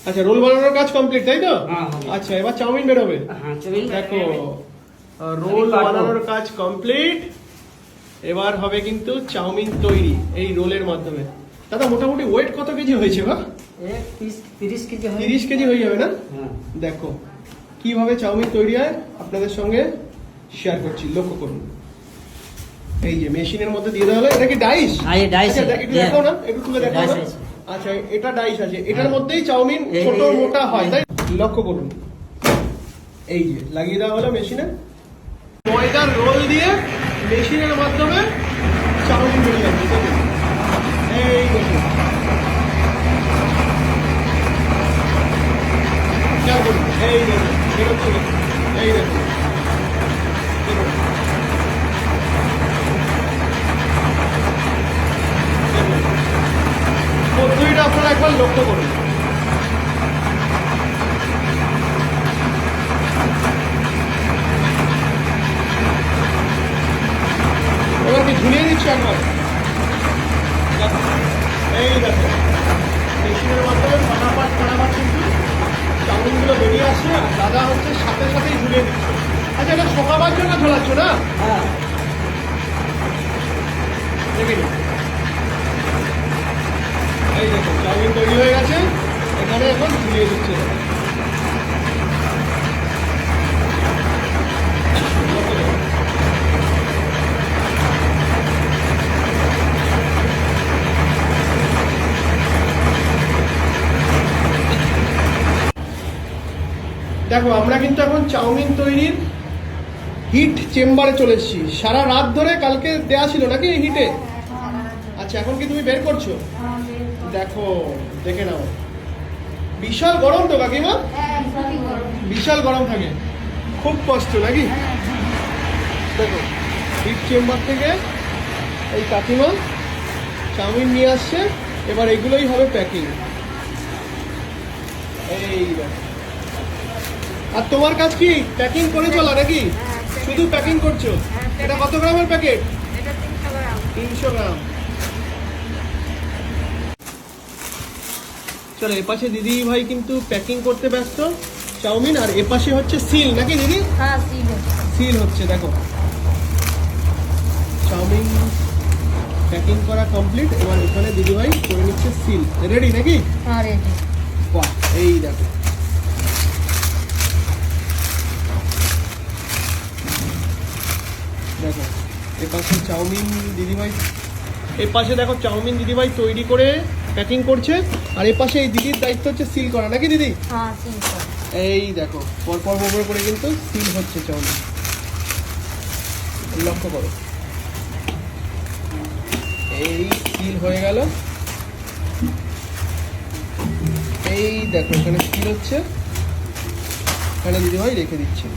আচ্ছা, রোল বানানোর কাজ কমপ্লিট, তাই তো? আচ্ছা, এবার চাউমিন বেরোবে। দেখো, রোল বানানোর কাজ কমপ্লিট। এবার হবে কিন্তু চাউমিন তৈরি এই রোলের মাধ্যমে। দাদা, মোটামুটি ওয়েট কত কেজি হয়েছে? বা 30 কেজি হয়ে যাবে না? দেখো কিভাবে চাউমিন তৈরি হয় আপনাদের সঙ্গে শেয়ার করছি, লক্ষ্য করুন। এই যে মেশিনের মধ্যে দিয়ে দেওয়া হলো। এটা কি ডাইস? একটু দেখাও না, একটু তুলে দেখাও না। আচ্ছা, এটা ডাইস আছে, এটার মধ্যেই চাউমিন ছোট মোটা হয়, তাই? লক্ষ্য করুন, এই যে লাগিয়ে দেওয়া হলো মেশিনে। ময়দার রোল দিয়ে মেশিনের মাধ্যমে চাউমিন বেরিয়ে যাচ্ছে। এই দেখুন, এই দেখুন বেরোচ্ছে, এই দেখুন পদ্ধতিটা আপনারা একবার লক্ষ্য করুন। এবার কি ঝুলিয়ে দিচ্ছি একবার। এই দেখো, মেশিনের মাধ্যমে ফটাফট কিন্তু চাউমিনগুলো বেরিয়ে আসছে। আর দাদা হচ্ছে সাথে সাথেই ঝুলিয়ে দিচ্ছে। আচ্ছা, এটা শোকাবার জন্য ঝোলাচ্ছ না? দেখে নিন, এই দেখো চাউমিন তৈরি হয়ে গেছে, এখানে এখন ঝুলিয়ে দিচ্ছে। দেখো, আমরা কিন্তু এখন চাউমিন তৈরির হিট চেম্বারে চলে এসেছি। সারা রাত ধরে কালকে দেয়া ছিল নাকি এই হিটে? আচ্ছা, এখন কি তুমি বের করছো? দেখো, দেখে নাও, বিশাল গরম তো কাকিমা? বিশাল গরম থাকে, খুব কষ্ট নাকি? দেখো, হিট চেম্বার থেকে এই কাকিমা চাউমিন নিয়ে আসছে। এবার এগুলোই হবে প্যাকিং। এই দেখো, আর তোমার কাজ কি প্যাকিং করে চলা নাকি? শুধু প্যাকিং করছো? এটা কত গ্রামের প্যাকেট? 300 গ্রাম। চলো, এপাশে দিদি ভাই কিন্তু প্যাকিং করতে ব্যস্ত চাউমিন, আর এপাশে হচ্ছে সিল নাকি দিদি? সিল হচ্ছে। দেখো, চাউমিন প্যাকিং করা কমপ্লিট। এবার এখানে দিদি ভাই করে নিচ্ছে সিল। রেডি নাকি? বাহ, এই দেখো, দেখো এপাশে চাউমিন দিদিভাই, এপাশে দেখো চাউমিন দিদিভাই তৈরি করে প্যাকিং করছে। আর এপাশে এই দিদির দায়িত্ব হচ্ছে সিল করা নাকি দিদি? এই দেখো, পরপর করে কিন্তু সিল হচ্ছে চাউমিন। লক্ষ্য করো, এই সিল হয়ে গেল। এই দেখো, এখানে সিল হচ্ছে, এখানে দিদিভাই রেখে দিচ্ছে।